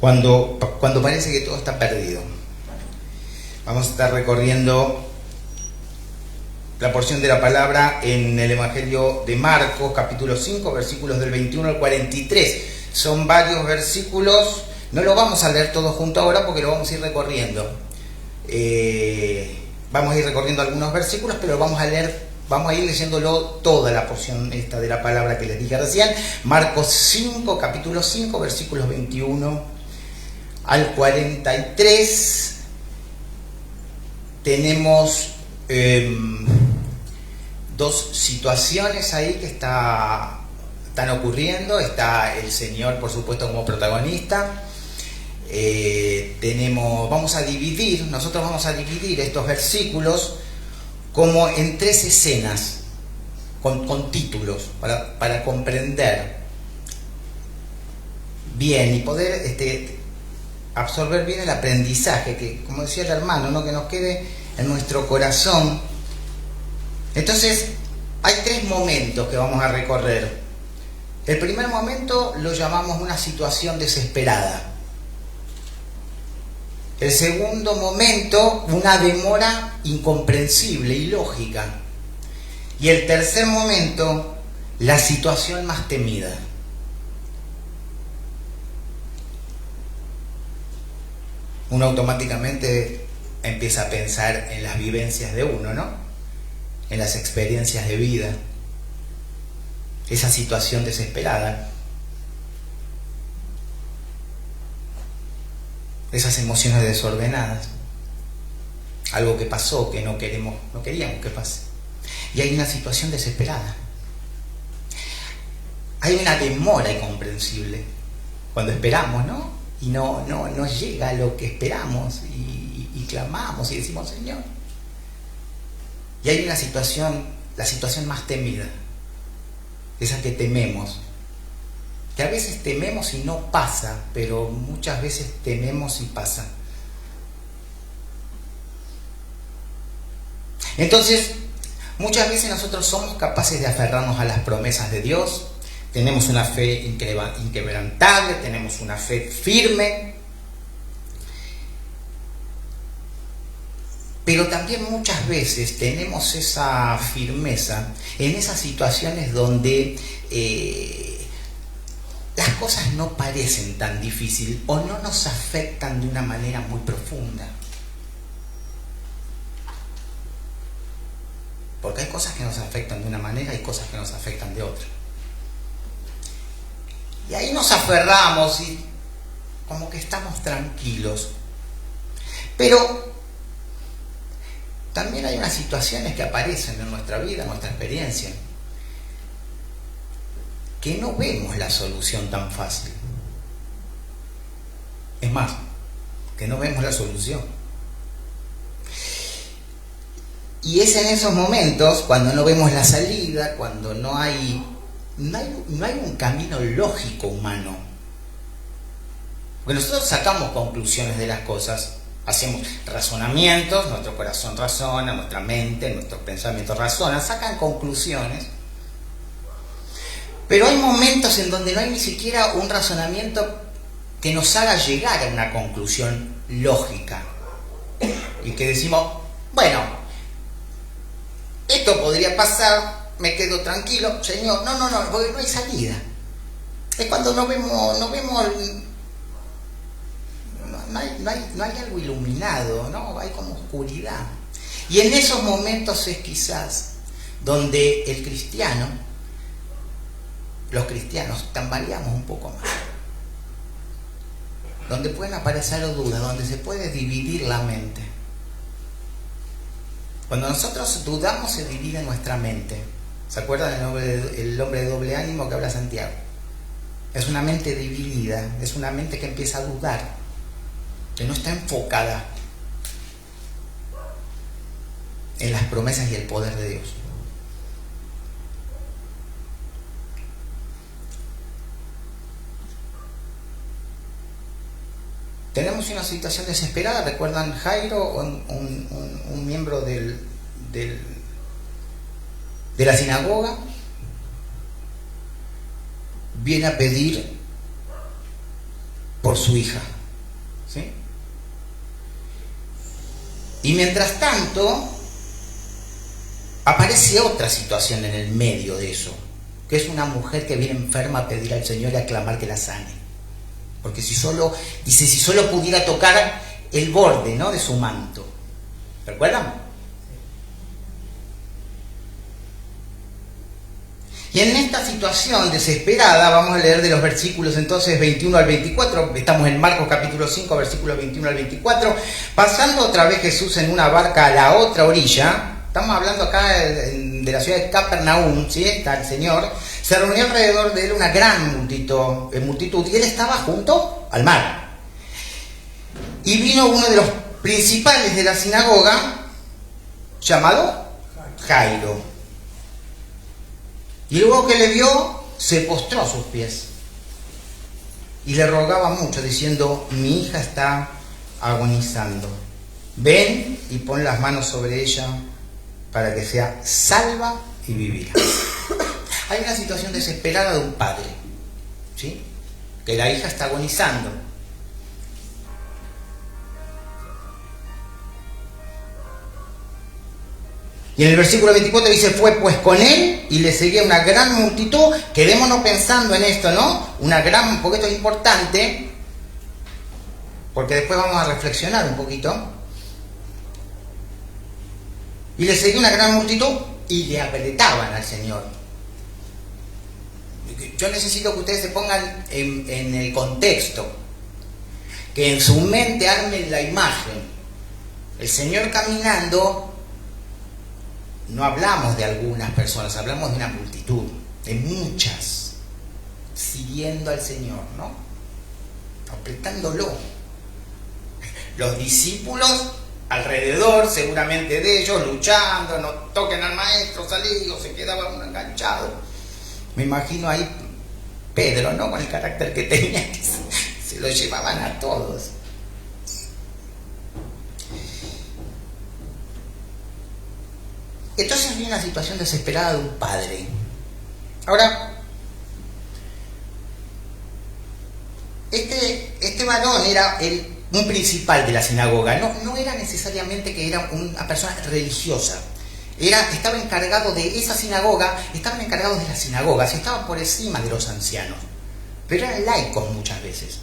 cuando parece que todo está perdido. Vamos a estar recorriendo la porción de la palabra en el Evangelio de Marcos, capítulo 5, versículos del 21 al 43. Son varios versículos, no lo vamos a leer todos juntos ahora porque lo vamos a ir recorriendo. Vamos a ir recorriendo algunos versículos, pero vamos a ir leyéndolo toda la porción esta de la palabra que les dije recién. Marcos 5, capítulo 5, versículos 21 al 43. Tenemos dos situaciones ahí que están ocurriendo. Está el Señor, por supuesto, como protagonista. Nosotros vamos a dividir estos versículos como en tres escenas, con títulos, para comprender bien y poder absorber bien el aprendizaje, que, como decía el hermano, ¿no?, que nos quede en nuestro corazón. Entonces, hay tres momentos que vamos a recorrer. El primer momento lo llamamos una situación desesperada. El segundo momento, una demora incomprensible y lógica. Y el tercer momento, la situación más temida. Uno automáticamente empieza a pensar en las vivencias de uno, ¿no? En las experiencias de vida. Esa situación desesperada. Esas emociones desordenadas, algo que pasó que no queríamos que pase, y hay una situación desesperada, hay una demora incomprensible cuando esperamos, ¿no? Y no llega lo que esperamos y clamamos y decimos Señor, y hay una situación, la situación más temida, esa que tememos, que a veces tememos y no pasa, pero muchas veces tememos y pasa. Entonces, muchas veces nosotros somos capaces de aferrarnos a las promesas de Dios, tenemos una fe inquebrantable, tenemos una fe firme, pero también muchas veces tenemos esa firmeza en esas situaciones donde las cosas no parecen tan difíciles o no nos afectan de una manera muy profunda. Porque hay cosas que nos afectan de una manera y cosas que nos afectan de otra. Y ahí nos aferramos y como que estamos tranquilos. Pero también hay unas situaciones que aparecen en nuestra vida, en nuestra experiencia, que no vemos la solución tan fácil. Es más, que no vemos la solución. Y es en esos momentos, cuando no vemos la salida, cuando no hay un camino lógico humano. Porque nosotros sacamos conclusiones de las cosas, hacemos razonamientos, nuestro corazón razona, nuestra mente, nuestros pensamientos razonan, sacan conclusiones. Pero hay momentos en donde no hay ni siquiera un razonamiento que nos haga llegar a una conclusión lógica. Y que decimos, bueno, esto podría pasar, me quedo tranquilo, Señor, no, porque no hay salida. Es cuando no hay algo iluminado, ¿no? Hay como oscuridad. Y en esos momentos es quizás donde los cristianos tambaleamos un poco más, donde pueden aparecer dudas, donde se puede dividir la mente. Cuando nosotros dudamos se divide nuestra mente. ¿Se acuerdan el hombre de doble ánimo que habla Santiago? Es una mente dividida, es una mente que empieza a dudar, que no está enfocada en las promesas y el poder de Dios. Tenemos una situación desesperada. ¿Recuerdan Jairo, un miembro de la sinagoga? Viene a pedir por su hija. ¿Sí? Y mientras tanto, aparece otra situación en el medio de eso, que es una mujer que viene enferma a pedir al Señor y a clamar que la sane. Porque si solo pudiera tocar el borde, ¿no?, de su manto. ¿Recuerdan? Y en esta situación desesperada, vamos a leer de los versículos entonces 21 al 24, estamos en Marcos capítulo 5, versículos 21 al 24, pasando otra vez Jesús en una barca a la otra orilla, estamos hablando acá de la ciudad de Capernaum, ¿sí? Está el Señor, se reunió alrededor de él una gran multitud y él estaba junto al mar. Y vino uno de los principales de la sinagoga, llamado Jairo. Y luego que le vio, se postró a sus pies y le rogaba mucho, diciendo: mi hija está agonizando. Ven y pon las manos sobre ella para que sea salva y vivirá. Hay una situación desesperada de un padre, ¿sí?, que la hija está agonizando. Y en el versículo 24 dice: fue pues con él y le seguía una gran multitud. Quedémonos pensando en esto, ¿no? Porque esto es importante, porque después vamos a reflexionar un poquito. Y le seguía una gran multitud y le apretaban al Señor. Yo necesito que ustedes se pongan en el contexto, que en su mente armen la imagen. El Señor caminando. No hablamos de algunas personas, hablamos de una multitud, de muchas, siguiendo al Señor, ¿no? Apretándolo. Los discípulos alrededor, seguramente de ellos, luchando, no toquen al maestro, salí, o se quedaba uno enganchado. Me imagino ahí Pedro, ¿no?, con el carácter que tenía, que se lo llevaban a todos. Entonces había una situación desesperada de un padre. Ahora, este varón era un principal de la sinagoga. No era necesariamente que era una persona religiosa. Estaba encargado de esa sinagoga, estaban encargados de las sinagogas, estaban por encima de los ancianos. Pero eran laicos muchas veces.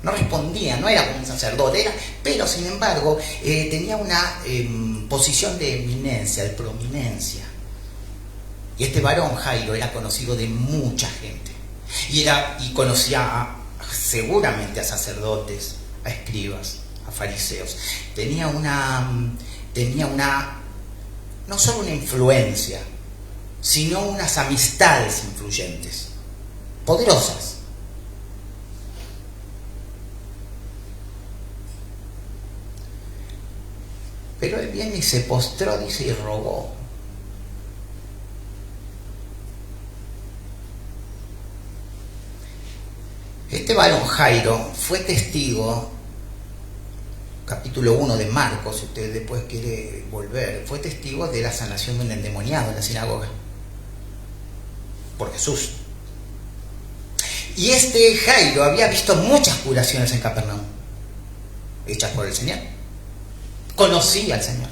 No respondía, no era como un sacerdote, pero sin embargo tenía una posición de eminencia, de prominencia. Y este varón Jairo era conocido de mucha gente. Y conocía seguramente a sacerdotes, a escribas, a fariseos. Tenía no solo una influencia, sino unas amistades influyentes, poderosas. Pero él viene y se postró, dice, y rogó. Este varón Jairo fue testigo, capítulo 1 de Marcos, si usted después quiere volver, fue testigo de la sanación de un endemoniado en la sinagoga, por Jesús. Y este Jairo había visto muchas curaciones en Capernaum, hechas por el Señor. Conocía al Señor.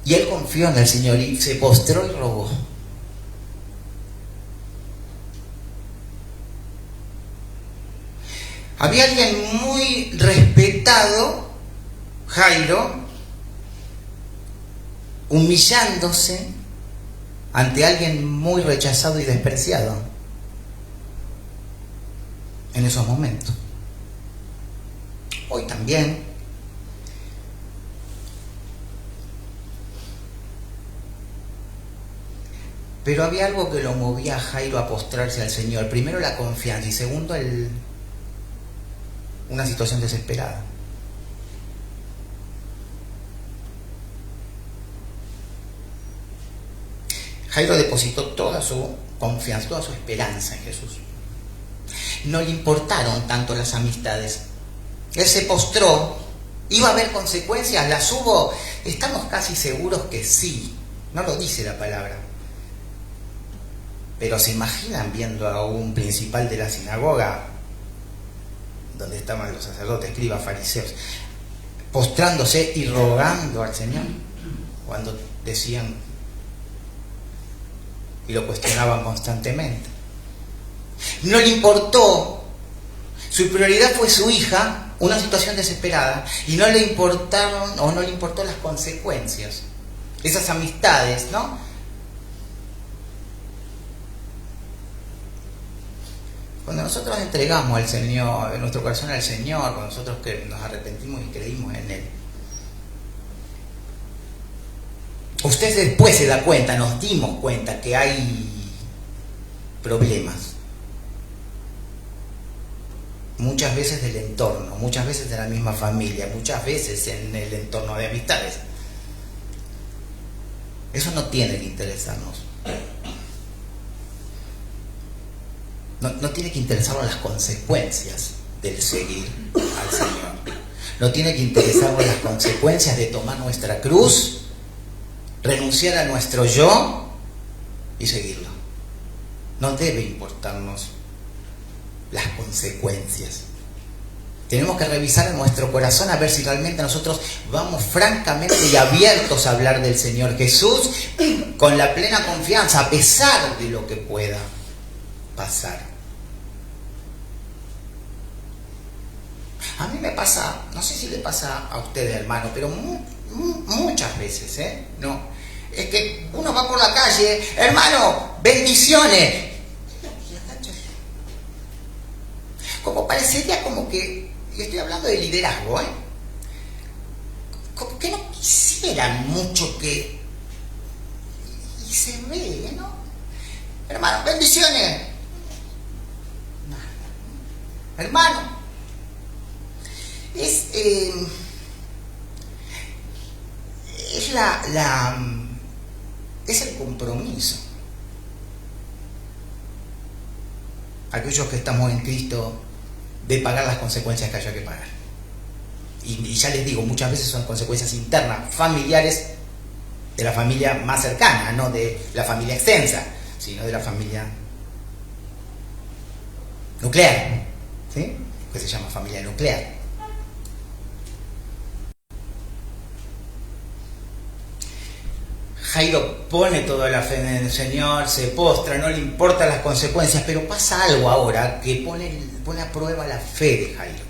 Y él confió en el Señor y se postró y rogó. Había alguien muy respetado, Jairo, humillándose ante alguien muy rechazado y despreciado en esos momentos. Hoy también. Pero había algo que lo movía a Jairo a postrarse al Señor. Primero, la confianza, y segundo, una situación desesperada. Jairo depositó toda su confianza, toda su esperanza en Jesús. No le importaron tanto las amistades. Él se postró. ¿Iba a haber consecuencias? ¿Las hubo? Estamos casi seguros que sí. No lo dice la palabra. Pero ¿se imaginan viendo a un principal de la sinagoga, donde estaban los sacerdotes, escribas, fariseos, postrándose y rogando al Señor, cuando decían y lo cuestionaban constantemente? No le importó, su prioridad fue su hija, una situación desesperada, y no le importaron o no le importó las consecuencias, esas amistades, ¿no? Cuando nosotros entregamos al Señor, nuestro corazón al Señor, cuando nosotros que nos arrepentimos y creímos en Él, usted después se da cuenta, nos dimos cuenta que hay problemas. Muchas veces del entorno, muchas veces de la misma familia, muchas veces en el entorno de amistades. Eso no tiene que interesarnos. No tiene que interesarnos las consecuencias del seguir al Señor. No tiene que interesarnos las consecuencias de tomar nuestra cruz, renunciar a nuestro yo y seguirlo. No debe importarnos las consecuencias. Tenemos que revisar en nuestro corazón a ver si realmente nosotros vamos francamente y abiertos a hablar del Señor Jesús con la plena confianza, a pesar de lo que pueda pasar. A mí me pasa, no sé si le pasa a ustedes, hermano, pero muchas veces, no, es que uno va por la calle, hermano, bendiciones, como parecería como que, y estoy hablando de liderazgo, como que no quisieran mucho que, y se ve, ¿no? Hermano, bendiciones. Hermano, es el compromiso. Aquellos que estamos en Cristo, de pagar las consecuencias que haya que pagar. Y ya les digo, muchas veces son consecuencias internas, familiares, de la familia más cercana, no de la familia extensa, sino de la familia nuclear, ¿sí? Que se llama familia nuclear. Jairo pone toda la fe en el Señor, se postra, no le importan las consecuencias, pero pasa algo ahora que pone a prueba la fe de Jairo.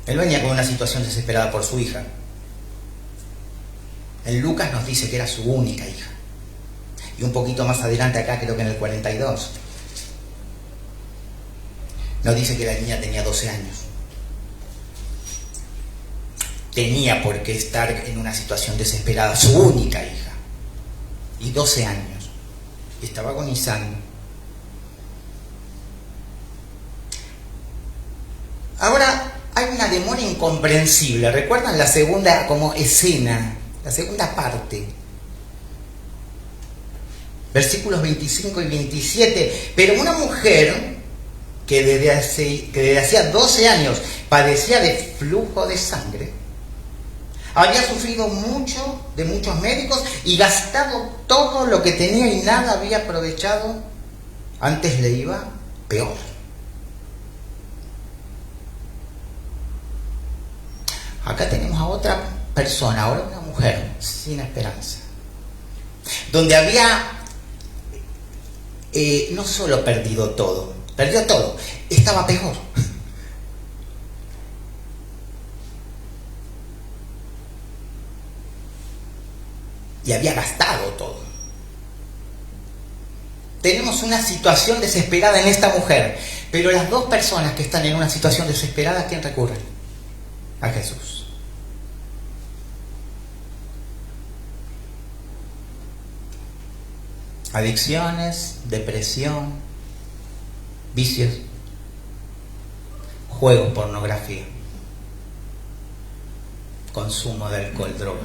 Él venía con una situación desesperada por su hija. En Lucas nos dice que era su única hija. Y un poquito más adelante acá, creo que en el 42, nos dice que la niña tenía 12 años. Tenía por qué estar en una situación desesperada, su única hija. Y 12 años. Estaba agonizando. Ahora hay una demora incomprensible. ¿Recuerdan la segunda como escena? La segunda parte. Versículos 25 y 27. Pero una mujer que desde hacía 12 años padecía de flujo de sangre, había sufrido mucho de muchos médicos y gastado todo lo que tenía y nada había aprovechado, antes le iba peor. Acá tenemos a otra persona, ahora una mujer sin esperanza, donde había no solo perdió todo, estaba peor. Y había gastado todo. Tenemos una situación desesperada en esta mujer, pero las dos personas que están en una situación desesperada, ¿a quién recurren? A Jesús. Adicciones, depresión, vicios, juego, pornografía, consumo de alcohol, droga.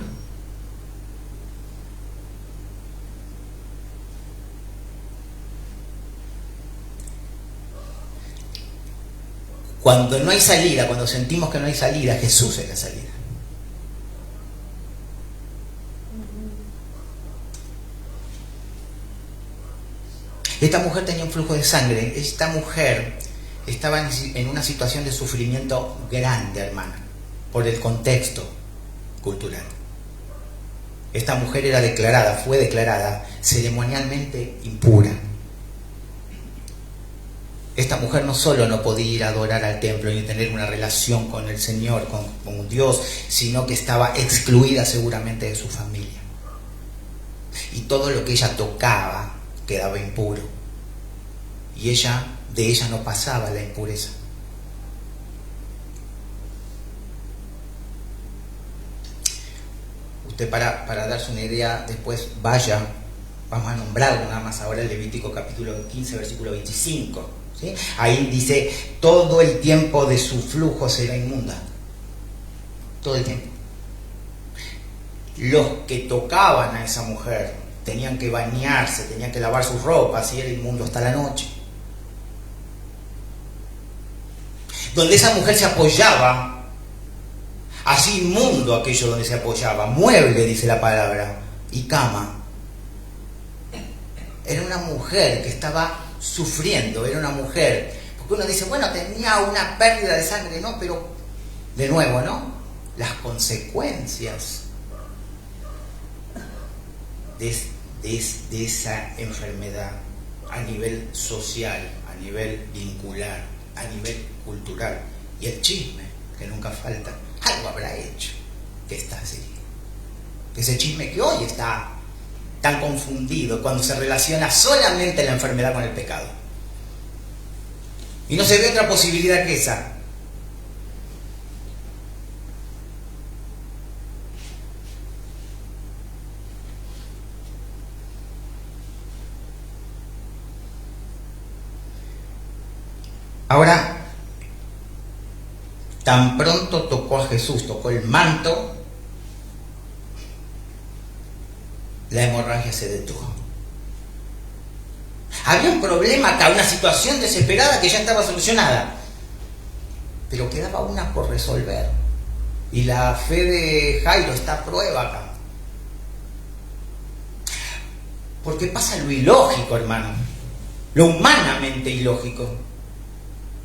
Cuando no hay salida, cuando sentimos que no hay salida, Jesús es la salida. Esta mujer tenía un flujo de sangre. Esta mujer estaba en una situación de sufrimiento grande, hermana, por el contexto cultural. Esta mujer fue declarada ceremonialmente impura. Esta mujer no solo no podía ir a adorar al templo ni tener una relación con el Señor, con Dios, sino que estaba excluida seguramente de su familia. Y todo lo que ella tocaba quedaba impuro. Y de ella no pasaba la impureza. Usted para darse una idea, después vamos a nombrarlo nada más ahora, el Levítico capítulo 15, versículo 25. ¿Sí? Ahí dice, todo el tiempo de su flujo será inmunda. Todo el tiempo. Los que tocaban a esa mujer tenían que bañarse, tenían que lavar sus ropas y era inmundo hasta la noche. Donde esa mujer se apoyaba, así inmundo aquello donde se apoyaba, mueble, dice la palabra, y cama. Era una mujer que estaba sufriendo, era una mujer, porque uno dice, bueno, tenía una pérdida de sangre, no, pero de nuevo, ¿no? Las consecuencias de esa enfermedad a nivel social, a nivel vincular, a nivel cultural, y el chisme, que nunca falta, algo habrá hecho que está así. Ese chisme que hoy está tan confundido cuando se relaciona solamente la enfermedad con el pecado. Y no se ve otra posibilidad que esa. Ahora, tan pronto tocó a Jesús, tocó el manto, la hemorragia se detuvo. Había un problema acá, una situación desesperada que ya estaba solucionada, pero quedaba una por resolver. Y la fe de Jairo está a prueba acá. Porque pasa lo ilógico, hermano, lo humanamente ilógico.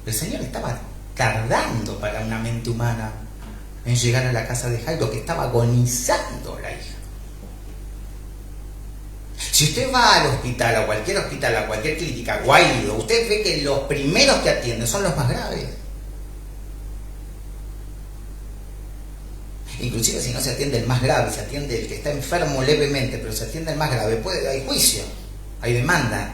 El Señor estaba tardando para una mente humana en llegar a la casa de Jairo, que estaba agonizando la hija. Si usted va al hospital, a cualquier clínica, o ha ido, usted ve que los primeros que atienden son los más graves. Inclusive si no se atiende el más grave, se atiende el que está enfermo levemente, pero se atiende el más grave, hay juicio, hay demanda.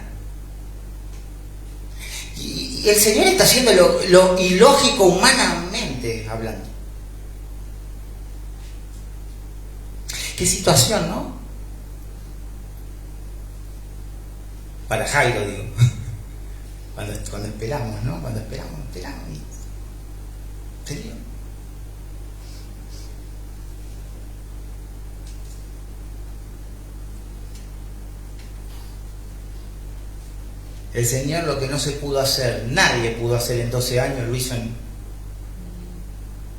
Y el Señor está haciendo lo ilógico humanamente hablando. Qué situación, ¿no? Para Jairo, digo. Cuando esperamos, ¿no? Cuando esperamos. ¿Serio? El Señor lo que no se pudo hacer, nadie pudo hacer en 12 años, lo hizo en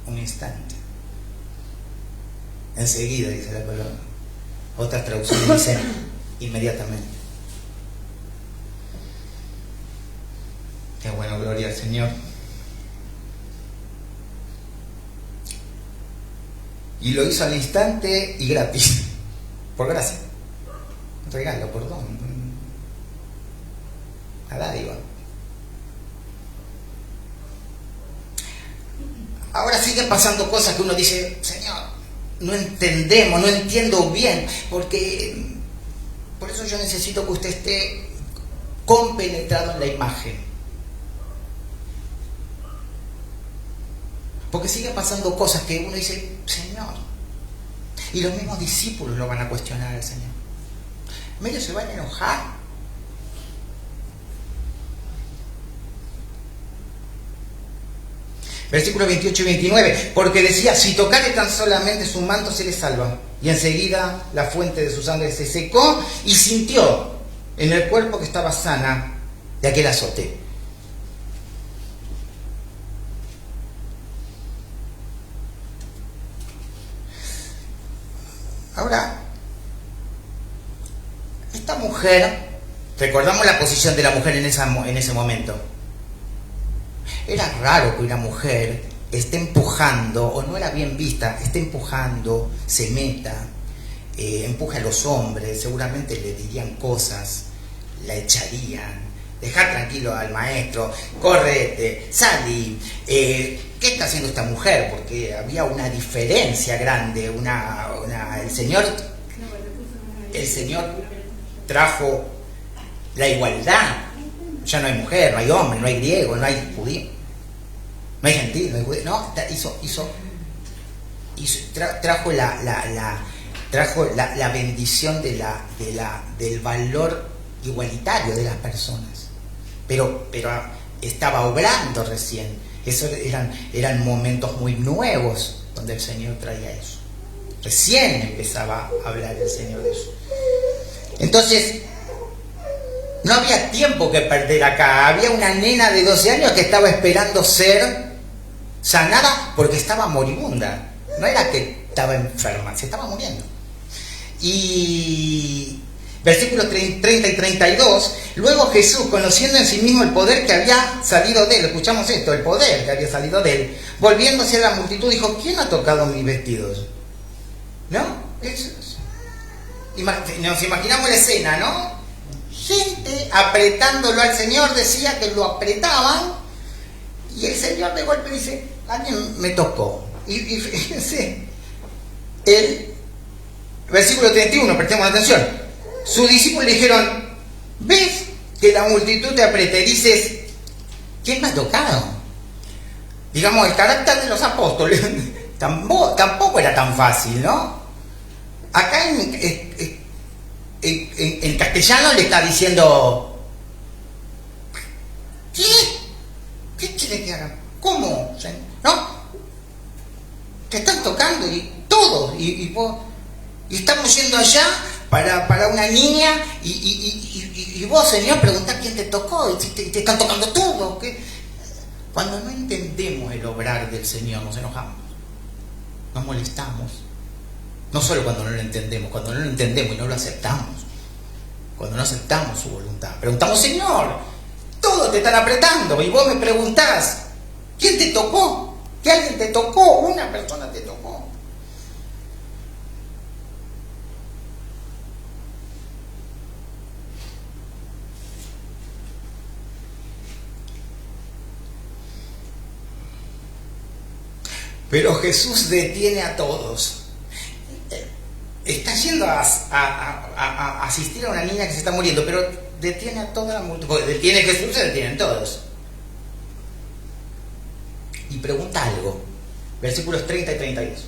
un instante. Enseguida, dice la palabra. Otras traducciones dicen inmediatamente. Qué bueno, gloria al Señor. Y lo hizo al instante y gratis. Por gracia. Regalo, por don. La dádiva. Ahora siguen pasando cosas que uno dice, Señor, no entendemos, no entiendo bien, porque por eso yo necesito que usted esté compenetrado en la imagen. Porque siguen pasando cosas que uno dice, Señor, y los mismos discípulos lo van a cuestionar al Señor. Medio se van a enojar. Versículos 28 y 29, porque decía, si tocare tan solamente su manto se le salva. Y enseguida la fuente de su sangre se secó y sintió en el cuerpo que estaba sana de aquel azote. Ahora, esta mujer Recordamos la posición de la mujer en ese momento. Era raro que una mujer esté empujando, o no era bien vista, esté empujando, se meta, empuje a los hombres, seguramente le dirían cosas, la echarían, dejar tranquilo al maestro, correte, salí, ¿qué está haciendo esta mujer? Porque había una diferencia grande, el Señor trajo la igualdad. Ya no hay mujer, no hay hombre, no hay griego, no hay judío, no hay gentil, no hay judío, no, trajo la bendición del valor igualitario de las personas, pero estaba obrando recién. Eso eran momentos muy nuevos donde el Señor traía eso. Recién empezaba a hablar el Señor de eso. Entonces, no había tiempo que perder acá. Había una nena de 12 años que estaba esperando ser sanada porque estaba moribunda. No era que estaba enferma, se estaba muriendo. Y versículos 30 y 32, luego Jesús, conociendo en sí mismo el poder que había salido de él, escuchamos esto, el poder que había salido de él, volviéndose a la multitud, dijo: ¿quién ha tocado mis vestidos? ¿No? Nos imaginamos la escena, ¿no? Gente apretándolo al Señor, decía que lo apretaban, y el Señor de golpe dice: alguien me tocó. Y fíjense, el versículo 31, prestemos atención. Sus discípulos le dijeron: ¿ves que la multitud te aprieta? Y dices: ¿quién me ha tocado? Digamos, el carácter de los apóstoles tampoco era tan fácil, ¿no? Acá en castellano le está diciendo: ¿qué quiere que haga? ¿Cómo? ¿No? Te están tocando y todo, y estamos yendo allá para una niña, y vos, Señor, preguntás quién te tocó, y te están tocando todo. ¿Qué? Cuando no entendemos el obrar del Señor, nos enojamos, nos molestamos. No solo cuando no lo entendemos, cuando no lo entendemos y no lo aceptamos. Cuando no aceptamos su voluntad. Preguntamos: Señor, todos te están apretando, y vos me preguntás: ¿quién te tocó? ¿Que alguien te tocó? Una persona te tocó. Pero Jesús detiene a todos. Está yendo a asistir a una niña que se está muriendo, pero detiene a toda la multitud. Detiene a Jesús, se detienen todos. Y pregunta algo. Versículos 30 y 32.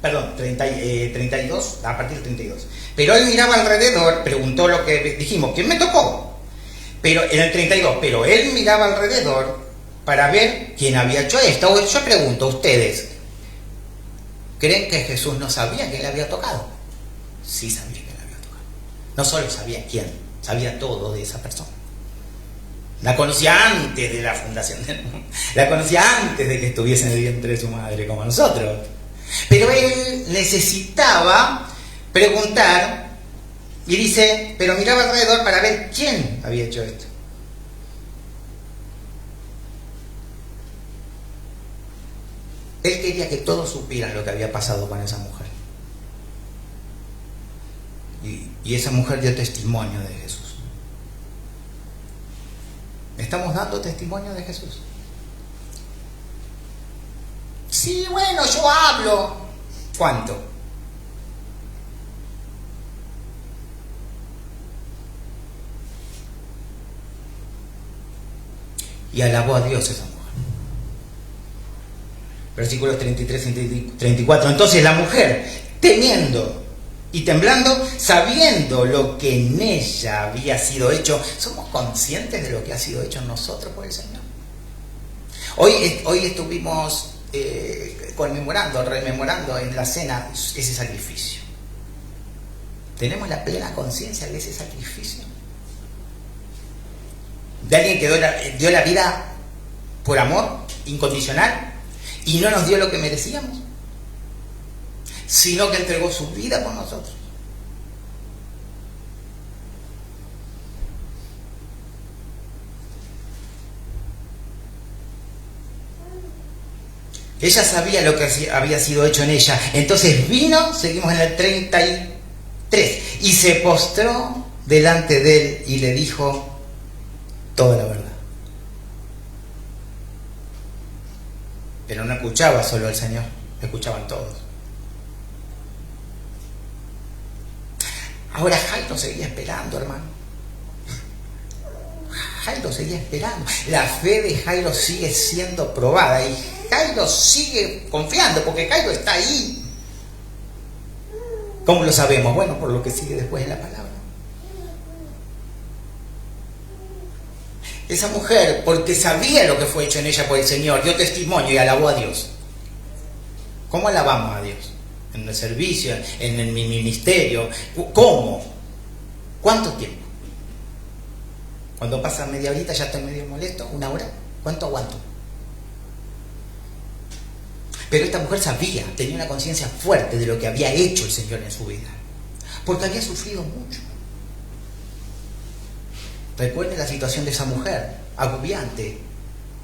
Perdón, 32, a partir del 32. Pero él miraba alrededor, preguntó lo que dijimos: ¿quién me tocó? Pero en el 32, pero él miraba alrededor para ver quién había hecho esto. Yo pregunto a ustedes: ¿creen que Jesús no sabía que le había tocado? Sí sabía que le había tocado. No solo sabía quién, sabía todo de esa persona. La conocía antes de la fundación del mundo. La conocía antes de que estuviese en el vientre de su madre, como nosotros. Pero él necesitaba preguntar, y dice: pero miraba alrededor para ver quién había hecho esto. Él quería que todos supieran lo que había pasado con esa mujer. Y esa mujer dio testimonio de Jesús. ¿Estamos dando testimonio de Jesús? Sí, bueno, yo hablo. ¿Cuánto? Y alabó a Dios esa mujer. Versículos 33 y 34. Entonces la mujer, temiendo y temblando, sabiendo lo que en ella había sido hecho. ¿Somos conscientes de lo que ha sido hecho en nosotros por el Señor? Hoy estuvimos rememorando en la cena ese sacrificio. ¿Tenemos la plena conciencia de ese sacrificio? De alguien que dio la vida por amor incondicional y no nos dio lo que merecíamos, sino que entregó su vida por nosotros. Ella sabía lo que había sido hecho en ella. Entonces vino, seguimos en el 33, y se postró delante de él y le dijo toda la verdad. Pero no escuchaba solo el Señor, escuchaban todos. Ahora Jairo seguía esperando, hermano. Jairo seguía esperando. La fe de Jairo sigue siendo probada y Jairo sigue confiando porque Jairo está ahí. ¿Cómo lo sabemos? Bueno, por lo que sigue después en la palabra. Esa mujer, porque sabía lo que fue hecho en ella por el Señor, dio testimonio y alabó a Dios. ¿Cómo alabamos a Dios? En el servicio, en el ministerio. ¿Cómo? ¿Cuánto tiempo? Cuando pasa media horita ya estoy medio molesto. ¿Una hora? ¿Cuánto aguanto? Pero esta mujer sabía, tenía una conciencia fuerte de lo que había hecho el Señor en su vida. Porque había sufrido mucho. Recuerden la situación de esa mujer, agobiante,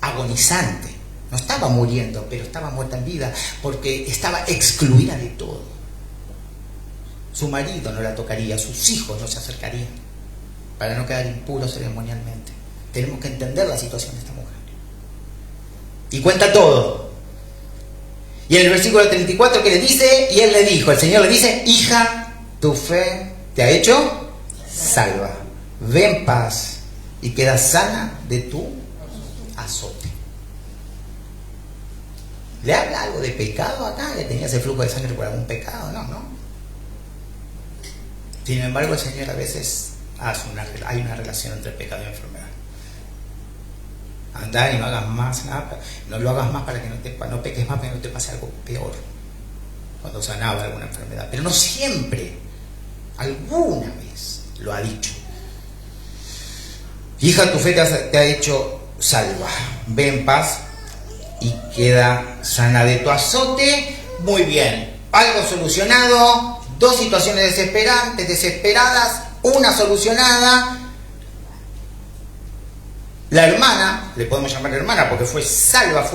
agonizante. No estaba muriendo, pero estaba muerta en vida porque estaba excluida de todo. Su marido no la tocaría, sus hijos no se acercarían para no quedar impuros ceremonialmente. Tenemos que entender la situación de esta mujer. Y cuenta todo. Y en el versículo 34 que le dice, y él le dijo, el Señor le dice, hija, tu fe te ha hecho salva. Ve en paz y queda sana de tu azote. ¿Le habla algo de pecado acá? ¿Que tenía ese flujo de sangre por algún pecado? No. Sin embargo, el Señor a veces hay una relación entre pecado y enfermedad. Andá y no hagas más nada, no lo hagas más para que no peques más, para que no te pase algo peor. Cuando sanaba alguna enfermedad. Pero no siempre, alguna vez lo ha dicho. Hija, tu fe te ha hecho salva. Ve en paz y queda sana de tu azote. Muy bien, algo solucionado, dos situaciones desesperadas, una solucionada. La hermana, le podemos llamar hermana porque fue salva,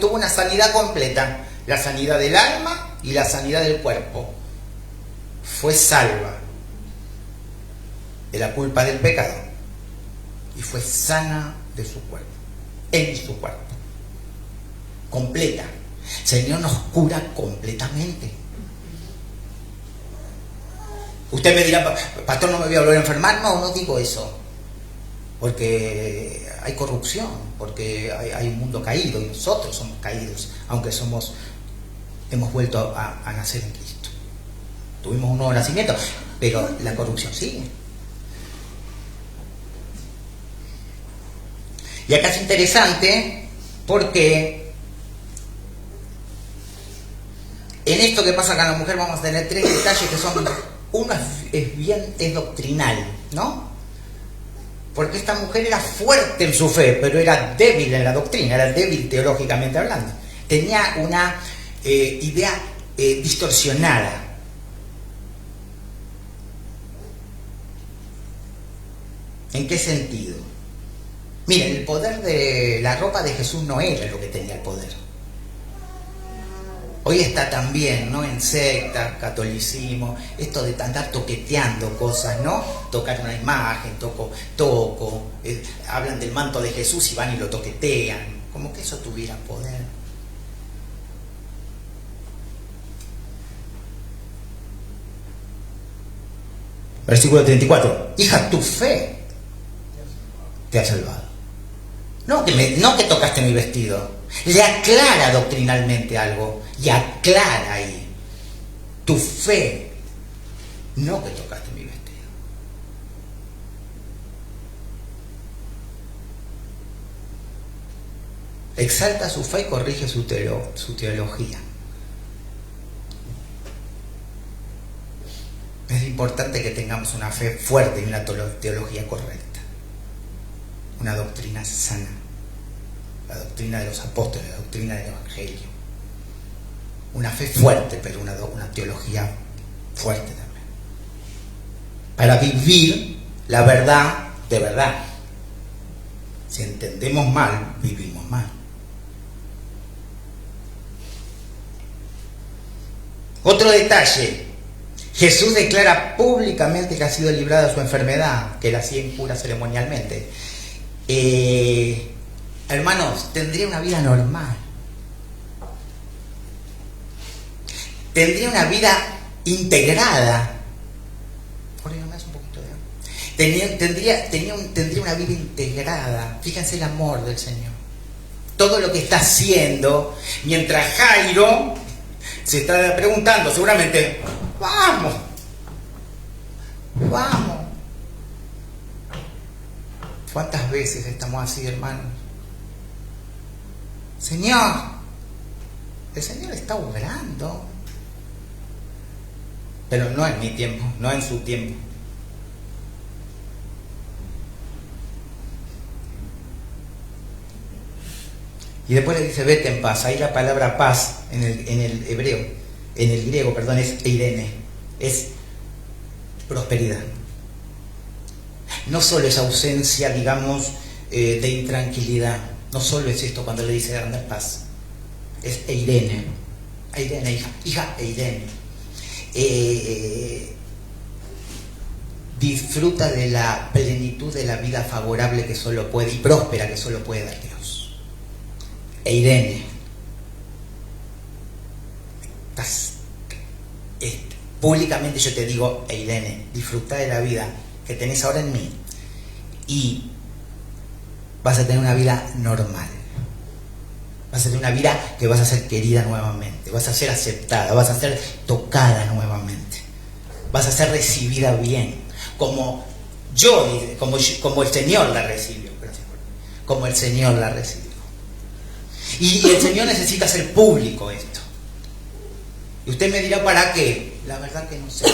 tuvo una sanidad completa, la sanidad del alma y la sanidad del cuerpo. Fue salva de la culpa del pecado y fue sana de su cuerpo, en su cuerpo, completa. El Señor nos cura completamente. Usted me dirá, pastor, no me voy a volver a enfermar. No digo eso. Porque hay corrupción, porque hay un mundo caído y nosotros somos caídos, aunque hemos vuelto a nacer en Cristo. Tuvimos un nuevo nacimiento, pero la corrupción sigue. Y acá es interesante porque en esto que pasa con la mujer vamos a tener tres detalles que son, uno es doctrinal, ¿no? Porque esta mujer era fuerte en su fe, pero era débil en la doctrina, era débil teológicamente hablando. Tenía una idea distorsionada. ¿En qué sentido? Miren, el poder de la ropa de Jesús no era lo que tenía el poder. Hoy está también, ¿no? En sectas, catolicismo, esto de andar toqueteando cosas, ¿no? Tocar una imagen, hablan del manto de Jesús y van y lo toquetean, como que eso tuviera poder. Versículo 34. Hija, tu fe te ha salvado. No que tocaste mi vestido. Le aclara doctrinalmente algo y aclara ahí. Tu fe, no que tocaste mi vestido. Exalta su fe y corrige su teología. Es importante que tengamos una fe fuerte y una teología correcta. Una doctrina sana. La doctrina de los apóstoles, la doctrina del Evangelio. Una fe fuerte, pero una teología fuerte también. Para vivir la verdad de verdad. Si entendemos mal, vivimos mal. Otro detalle, Jesús declara públicamente que ha sido librado de su enfermedad, que la hacía impura ceremonialmente. Hermanos, tendría una vida normal. Tendría una vida integrada. Tendría una vida integrada. Fíjense el amor del Señor. Todo lo que está haciendo, mientras Jairo se está preguntando, seguramente, vamos. ¿Cuántas veces estamos así, hermanos? Señor, el Señor está obrando, pero no en mi tiempo, no en su tiempo. Y después le dice, vete en paz. Ahí la palabra paz en el hebreo, en el griego, perdón, es eirene, es prosperidad. No solo es ausencia, digamos, de intranquilidad. No solo es esto cuando le dice anda en paz. Es eirene. Eirene, hija eirene. Disfruta de la plenitud de la vida favorable que solo puede y próspera que solo puede dar Dios. Eirene, públicamente yo te digo, Eirene, disfruta de la vida que tenés ahora en mí y vas a tener una vida normal. Vas a tener una vida que vas a ser querida nuevamente, vas a ser aceptada, vas a ser tocada nuevamente, vas a ser recibida bien, como el Señor la recibió, como el Señor la recibió. Y el Señor necesita hacer público esto. Y usted me dirá, ¿para qué? La verdad que no sé.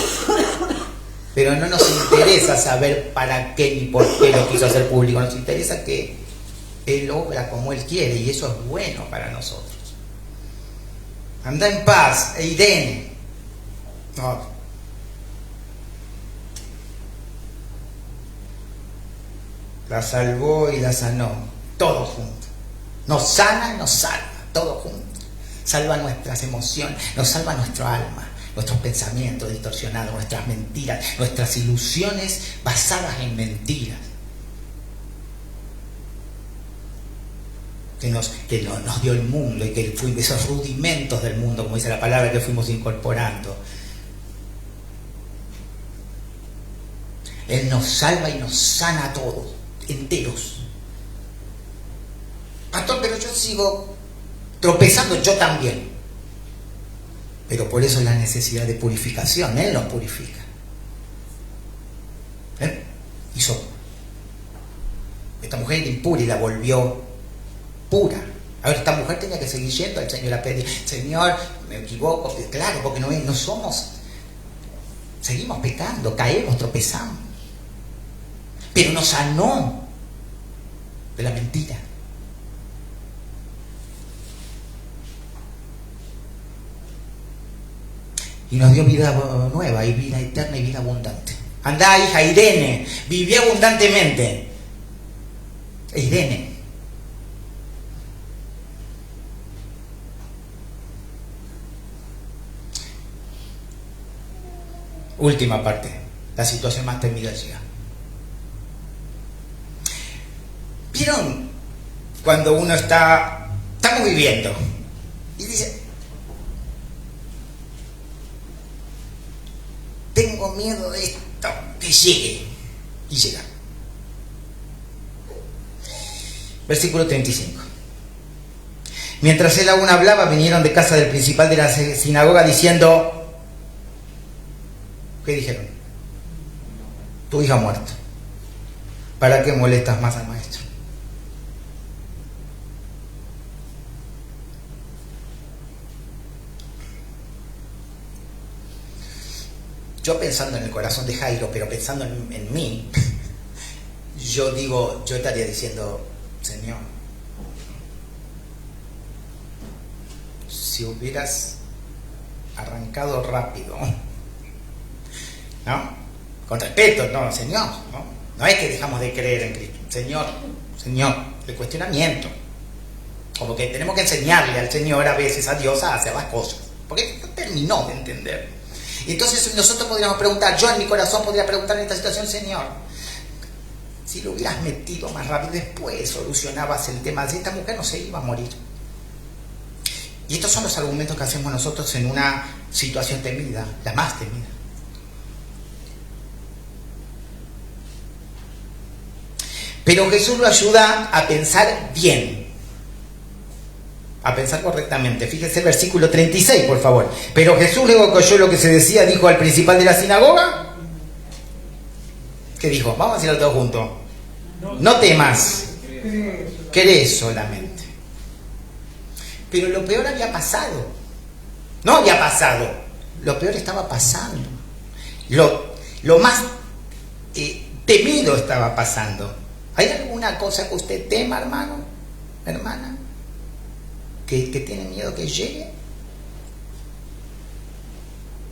Pero no nos interesa saber para qué ni por qué lo quiso hacer público. Nos interesa que Él obra como Él quiere y eso es bueno para nosotros. Anda en paz, Eirene. No. La salvó y la sanó, todo junto. Nos sana y nos salva, todo junto. Salva nuestras emociones, nos salva nuestro alma, nuestros pensamientos distorsionados, nuestras mentiras, nuestras ilusiones basadas en mentiras. Que nos dio el mundo y que esos rudimentos del mundo, como dice la palabra, que fuimos incorporando. Él nos salva y nos sana a todos, enteros. Pastor, pero yo sigo tropezando, yo también. Pero por eso la necesidad de purificación, Él nos purifica. Hizo. Esta mujer era impura y la volvió pura. Ahora esta mujer tenía que seguir yendo al Señor a pedir, Señor, me equivoco, claro, porque no somos, seguimos pecando, caemos, tropezamos. Pero nos sanó de la mentira. Y nos dio vida nueva y vida eterna y vida abundante. Andá, hija Irene, viví abundantemente. Irene. Última parte, la situación más temida llega. ¿Vieron cuando uno estamos viviendo y dice, tengo miedo de esto, que llegue, y llega? Versículo 35. Mientras él aún hablaba, vinieron de casa del principal de la sinagoga diciendo, ¿qué dijeron? Tu hija ha muerto. ¿Para qué molestas más al maestro? Yo pensando en el corazón de Jairo, pero pensando en mí, yo estaría diciendo, Señor, si hubieras arrancado rápido, ¿no? Con respeto, no, Señor, no es que dejamos de creer en Cristo, Señor, el cuestionamiento, como que tenemos que enseñarle al Señor a veces, a Dios, a hacer las cosas. porque no terminó de entender. Y entonces nosotros podríamos preguntar, yo en mi corazón podría preguntar en esta situación, Señor, si lo hubieras metido más rápido, después solucionabas el tema, si esta mujer no se iba a morir. Y estos son los argumentos que hacemos nosotros en una situación temida, la más temida. Pero Jesús lo ayuda a pensar bien, a pensar correctamente. Fíjese el versículo 36, por favor. Pero Jesús, luego que oyó lo que se decía, dijo al principal de la sinagoga. ¿Qué dijo? Vamos a decirlo todos juntos. No temas, crees solamente. Pero lo peor había pasado. No había pasado. Lo peor estaba pasando. Lo más temido estaba pasando. ¿Hay alguna cosa que usted tema, hermano, hermana? ¿Que tiene miedo que llegue?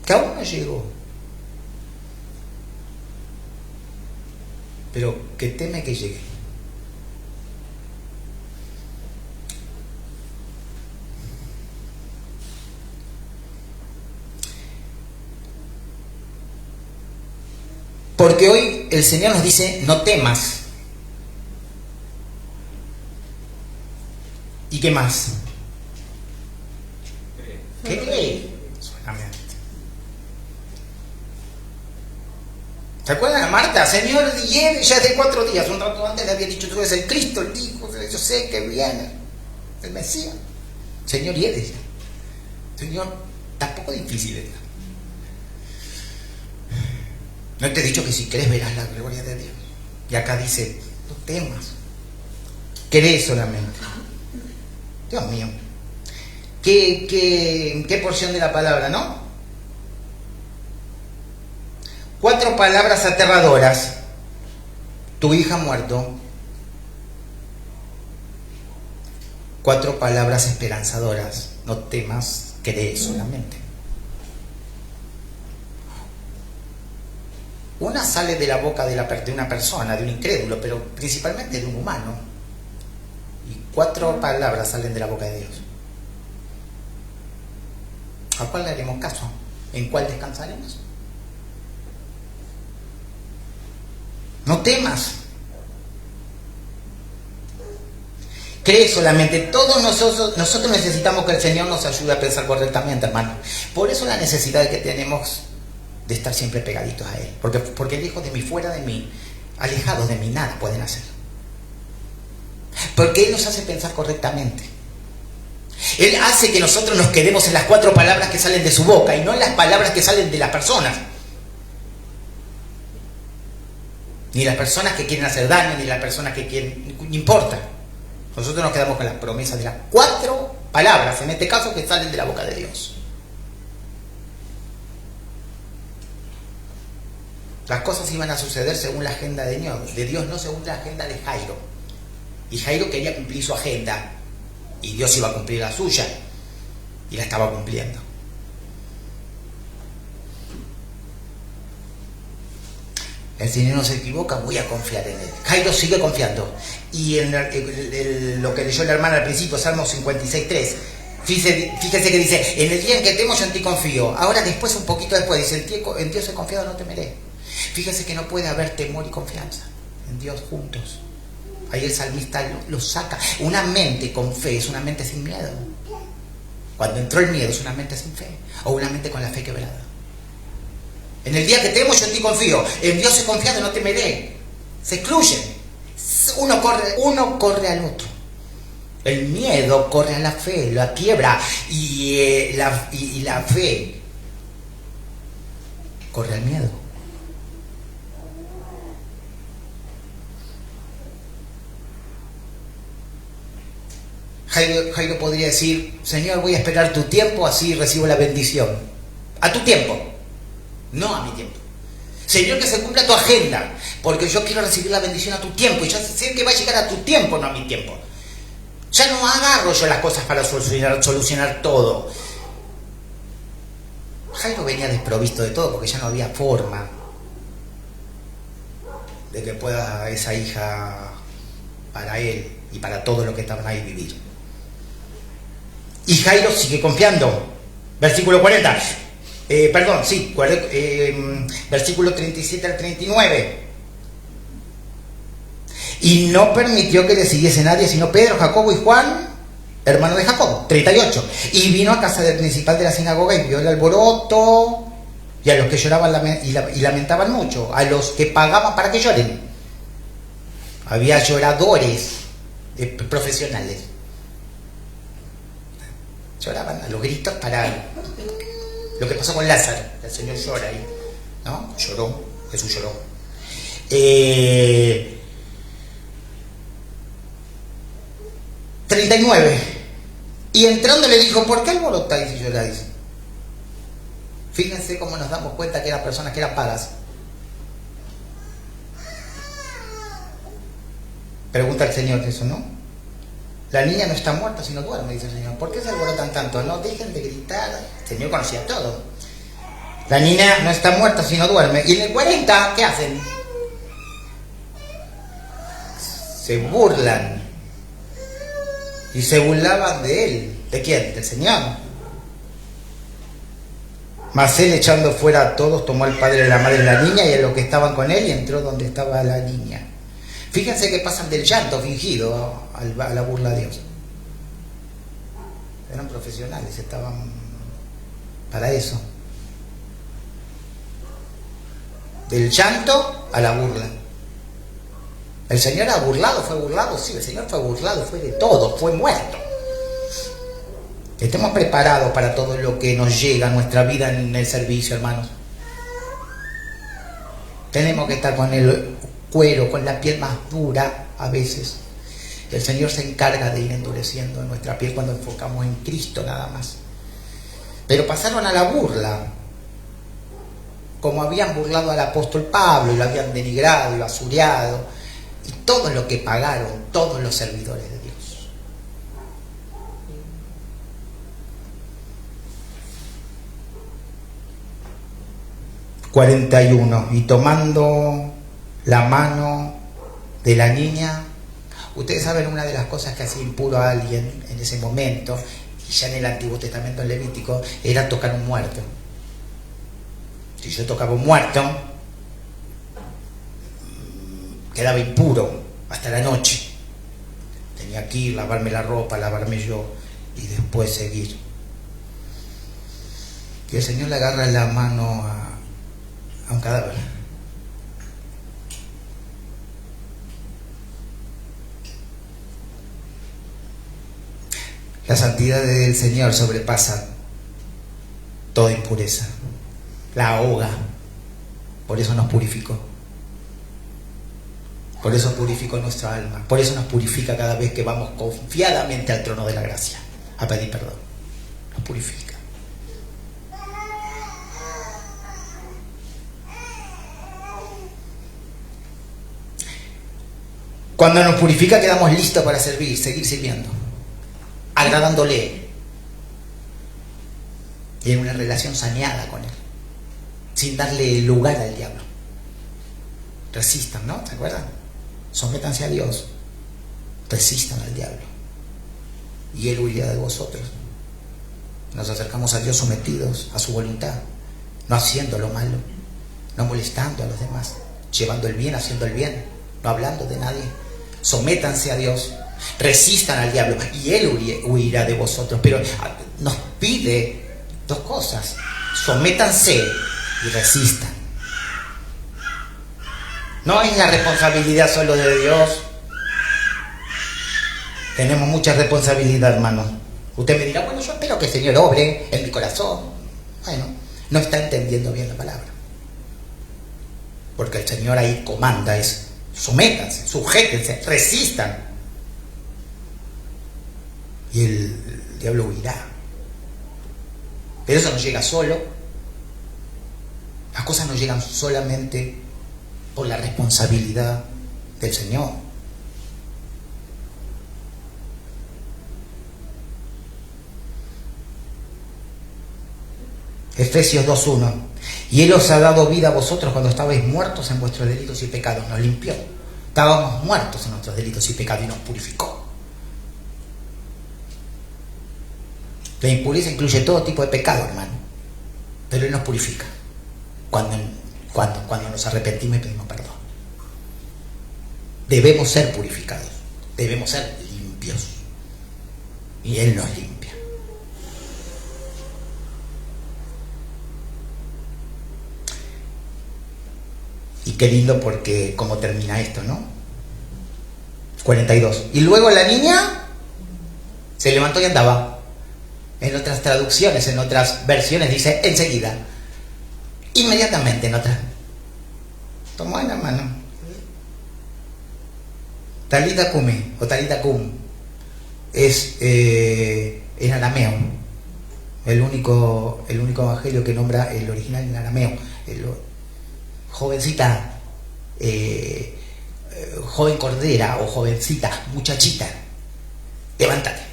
Que aún no llegó. Pero que teme que llegue. Porque hoy el Señor nos dice, no temas. ¿Y qué más? Cree solamente. ¿Se acuerdan a Marta? Señor, ya hace 4 días, un rato antes le había dicho, tú eres el Cristo, el Hijo, yo sé que viene, el Mesías. Señor, hiede ya. Señor, tampoco difícil es. No te he dicho que si crees verás la gloria de Dios. Y acá dice, no temas. Cree solamente. Dios mío. ¿Qué porción de la palabra, no? 4 palabras aterradoras. Tu hija muerto. 4 palabras esperanzadoras. No temas, cree solamente. Una sale de la boca de una persona, de un incrédulo, pero principalmente de un humano. Y 4 palabras salen de la boca de Dios. ¿A cuál le haremos caso? ¿En cuál descansaremos? No temas. Cree solamente. Todos nosotros necesitamos que el Señor nos ayude a pensar correctamente, hermano. Por eso la necesidad que tenemos de estar siempre pegaditos a Él. Porque lejos de mí, fuera de mí, alejados de mí, nada pueden hacer. Porque Él nos hace pensar correctamente. Él hace que nosotros nos quedemos en las 4 palabras que salen de su boca y no en las palabras que salen de las personas. Ni las personas que quieren hacer daño, ni las personas que quieren... No importa. Nosotros nos quedamos con las promesas de las 4 palabras, en este caso, que salen de la boca de Dios. Las cosas iban a suceder según la agenda de Dios, no según la agenda de Jairo. Y Jairo quería cumplir su agenda. Y Dios iba a cumplir la suya. Y la estaba cumpliendo. El Señor no se equivoca, voy a confiar en Él. Jairo sigue confiando. Y en lo que leyó la hermana al principio, Salmo 56:3, fíjese que dice, en el día en que temo yo en ti confío. Ahora después, un poquito después, dice, en Dios he confiado, no temeré. Fíjese que no puede haber temor y confianza en Dios juntos. Ahí el salmista lo saca. Una mente con fe es una mente sin miedo. Cuando entró el miedo es una mente sin fe. O una mente con la fe quebrada. En el día que temo yo en ti confío. En Dios he confiado, no temeré. Se excluyen. Uno corre al otro. El miedo corre a la fe, la quiebra. Y la fe corre al miedo. Jairo podría decir, Señor, voy a esperar tu tiempo, así recibo la bendición. A tu tiempo, no a mi tiempo. Señor, que se cumpla tu agenda, porque yo quiero recibir la bendición a tu tiempo, y yo sé que va a llegar a tu tiempo, no a mi tiempo. Ya no agarro yo las cosas para solucionar todo. Jairo venía desprovisto de todo, porque ya no había forma de que pueda esa hija para él y para todos los que estaban ahí vivir. Y Jairo sigue confiando. Versículo 40. Versículo 37 al 39. Y no permitió que le siguiese nadie, sino Pedro, Jacobo y Juan, hermano de Jacobo. 38. Y vino a casa del principal de la sinagoga y vio el alboroto, y a los que lloraban y lamentaban mucho, a los que pagaban para que lloren. Había lloradores profesionales. Lloraban a los gritos para lo que pasó con Lázaro. El Señor llora ahí, ¿no? Lloró, Jesús lloró. 39. Y entrando le dijo: ¿por qué alborotáis y lloráis? Fíjense cómo nos damos cuenta que eran personas que eran pagas. Pregunta el Señor eso, ¿no? La niña no está muerta sino duerme, dice el Señor. ¿Por qué se alborotan tanto? No dejen de gritar. El Señor conocía todo. La niña no está muerta sino duerme. Y en el 40, ¿qué hacen? Se burlan. Y se burlaban de él. ¿De quién? Del Señor. Mas él, echando fuera a todos, tomó al padre y a la madre de la niña y a los que estaban con él y entró donde estaba la niña. Fíjense que pasan del llanto fingido a la burla de Dios. Eran profesionales, estaban para eso. Del llanto a la burla. ¿El Señor ha burlado? ¿Fue burlado? Sí, el Señor fue burlado, fue de todo, fue muerto. Estemos preparados para todo lo que nos llega a nuestra vida en el servicio, hermanos. Tenemos que estar con el cuero, con la piel más dura a veces. El Señor se encarga de ir endureciendo nuestra piel cuando enfocamos en Cristo nada más. Pero pasaron a la burla, como habían burlado al apóstol Pablo y lo habían denigrado y basuriado, y todo lo que pagaron todos los servidores de Dios. ...41... y tomando la mano de la niña. Ustedes saben, una de las cosas que hacía impuro a alguien en ese momento, y ya en el Antiguo Testamento, en Levítico, era tocar un muerto. Si yo tocaba un muerto, quedaba impuro hasta la noche. Tenía que ir, lavarme la ropa, lavarme yo y después seguir. Que el Señor le agarra la mano a un cadáver. La santidad del Señor sobrepasa toda impureza, la ahoga. Por eso nos purificó. Por eso purificó nuestra alma. Por eso nos purifica cada vez que vamos confiadamente al trono de la gracia a pedir perdón. Nos purifica. Cuando nos purifica quedamos listos para servir, seguir sirviendo, agradándole y en una relación saneada con Él, sin darle lugar al diablo. Resistan, ¿no? ¿Se acuerdan? Sométanse a Dios, resistan al diablo y Él huirá de vosotros. Nos acercamos a Dios sometidos a su voluntad, no haciendo lo malo, no molestando a los demás, llevando el bien, haciendo el bien, no hablando de nadie. Sométanse a Dios, resistan al diablo y Él huirá de vosotros. Pero nos pide dos cosas: sométanse y resistan. No es la responsabilidad solo de Dios. Tenemos mucha responsabilidad, hermanos. Usted me dirá: bueno, yo espero que el Señor obre en mi corazón. Bueno, no está entendiendo bien la palabra, porque el Señor ahí comanda eso. Sométanse, sujétense, resistan y el diablo huirá. Pero eso no llega solo. Las cosas no llegan solamente por la responsabilidad del Señor. Efesios 2:1. Y Él os ha dado vida a vosotros cuando estabais muertos en vuestros delitos y pecados. Nos limpió. Estábamos muertos en nuestros delitos y pecados y nos purificó. La impureza incluye todo tipo de pecado, hermano, pero Él nos purifica cuando nos arrepentimos y pedimos perdón. Debemos ser purificados, debemos ser limpios, y Él nos limpia. Y qué lindo, porque cómo termina esto, ¿no? 42. Y luego la niña se levantó y andaba. En otras traducciones, en otras versiones dice enseguida, inmediatamente. En otras tomó en la mano. Talita Kumi o Talita Kum es en arameo, el único evangelio que nombra el original en arameo. Jovencita, joven cordera o jovencita, muchachita, levántate.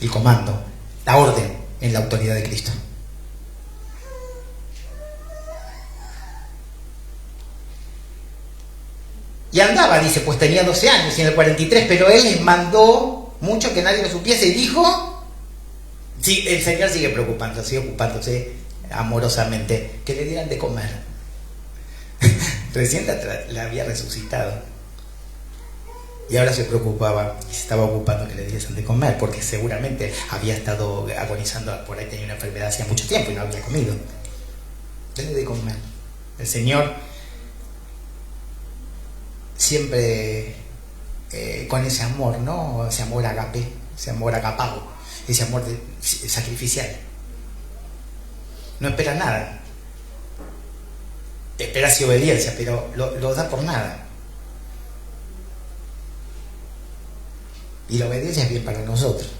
El comando, la orden en la autoridad de Cristo. Y andaba, dice, pues tenía 12 años y en el 43, pero Él les mandó mucho que nadie lo supiese y dijo, sí, el Señor sigue ocupándose amorosamente, que le dieran de comer. Recién la había resucitado y ahora se preocupaba y se estaba ocupando que le diesen de comer, porque seguramente había estado agonizando, por ahí tenía una enfermedad hacía mucho tiempo y no había comido. Denle de comer. El Señor siempre con ese amor, ¿no? Ese amor agape, ese amor agapao, ese amor sacrificial. No espera nada. Espera sí obediencia, pero lo da por nada. Y la obediencia es bien para nosotros.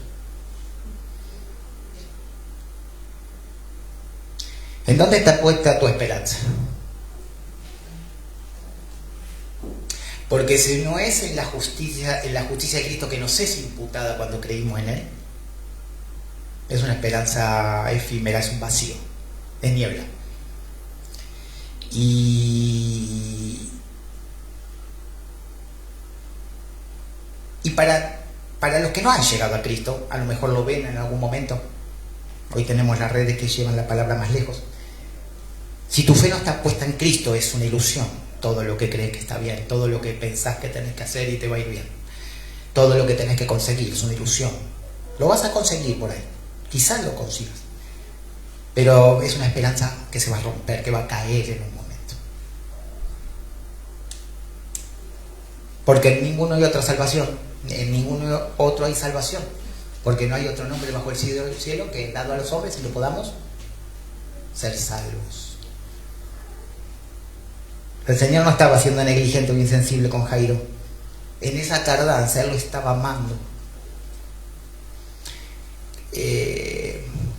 ¿En dónde está puesta tu esperanza? Porque si no es en la justicia de Cristo que nos es imputada cuando creímos en Él, es una esperanza efímera, es un vacío, es niebla. Y para los que no han llegado a Cristo, a lo mejor lo ven en algún momento, hoy tenemos las redes que llevan la palabra más lejos. Si tu fe no está puesta en Cristo, es una ilusión. Todo lo que crees que está bien, todo lo que pensás que tenés que hacer y te va a ir bien, todo lo que tenés que conseguir es una ilusión. Lo vas a conseguir por ahí, quizás lo consigas, pero es una esperanza que se va a romper, que va a caer en un momento. Porque en ninguno hay otra salvación, en ninguno otro hay salvación, porque no hay otro nombre bajo el cielo que dado a los hombres y lo podamos ser salvos. El Señor no estaba siendo negligente o insensible con Jairo. En esa tardanza Él lo estaba amando.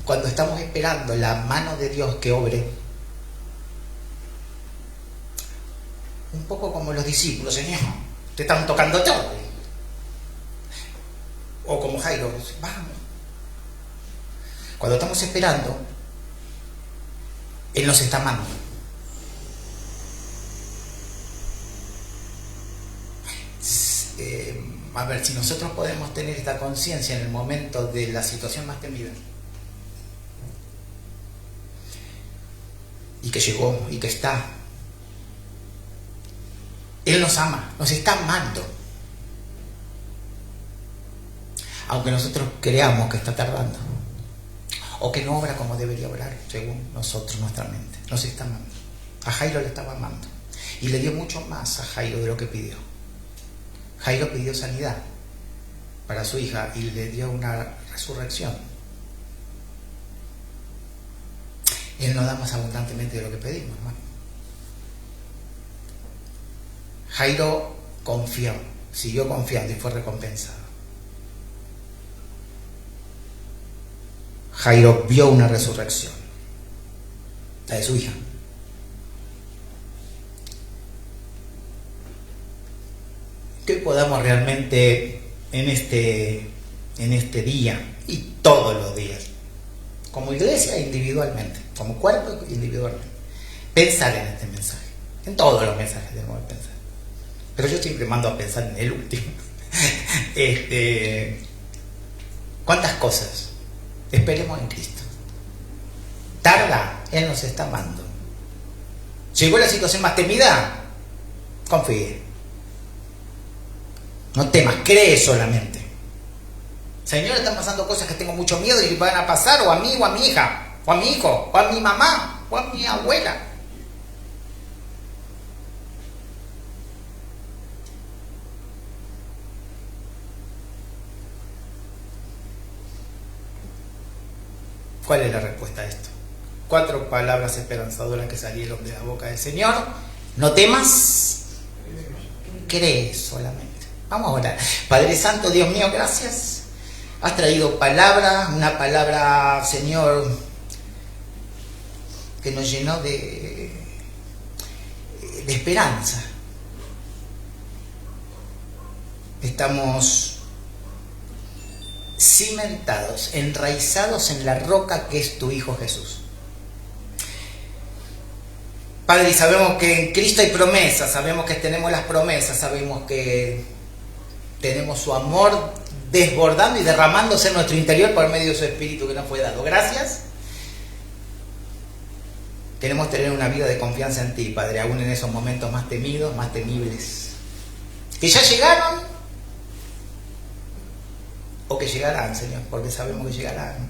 Cuando estamos esperando la mano de Dios que obre, un poco como los discípulos, Señor, te están tocando todo. O como Jairo, vamos. Cuando estamos esperando, Él nos está amando. A ver, si nosotros podemos tener esta conciencia en el momento de la situación más temida, y que llegó y que está, Él nos ama, nos está amando, aunque nosotros creamos que está tardando o que no obra como debería obrar según nosotros, nuestra mente. Nos está amando. A Jairo le estaba amando y le dio mucho más a Jairo de lo que pidió. Jairo pidió sanidad para su hija y le dio una resurrección. Él nos da más abundantemente de lo que pedimos, hermano. Jairo confió, siguió confiando y fue recompensado. Jairo vio una resurrección, la de su hija. Que podamos realmente en este día y todos los días, como iglesia individualmente, como cuerpo individualmente, pensar en este mensaje, en todos los mensajes debemos pensar, pero yo siempre mando a pensar en el último. ¿Cuántas cosas? Esperemos en Cristo. Tarda, Él nos está amando. ¿Llegó la situación más temida? Confíe. No temas, cree solamente. Señor, están pasando cosas que tengo mucho miedo y que van a pasar, o a mí, o a mi hija, o a mi hijo, o a mi mamá, o a mi abuela. ¿Cuál es la respuesta a esto? 4 palabras esperanzadoras que salieron de la boca del Señor. No temas, cree solamente. Vamos a orar. Padre Santo, Dios mío, gracias. Has traído palabra, una palabra, Señor, que nos llenó de esperanza. Estamos cimentados, enraizados en la roca que es tu Hijo Jesús. Padre, y sabemos que en Cristo hay promesas, sabemos que tenemos las promesas, sabemos que tenemos su amor desbordando y derramándose en nuestro interior por medio de su Espíritu que nos fue dado. Gracias. Queremos tener una vida de confianza en ti, Padre, aún en esos momentos más temidos, más temibles, que ya llegaron o que llegarán, Señor, porque sabemos que llegarán.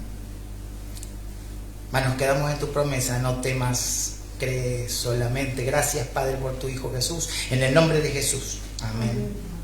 Mas nos quedamos en tu promesa, no temas, cree solamente. Gracias, Padre, por tu Hijo Jesús, en el nombre de Jesús. Amén.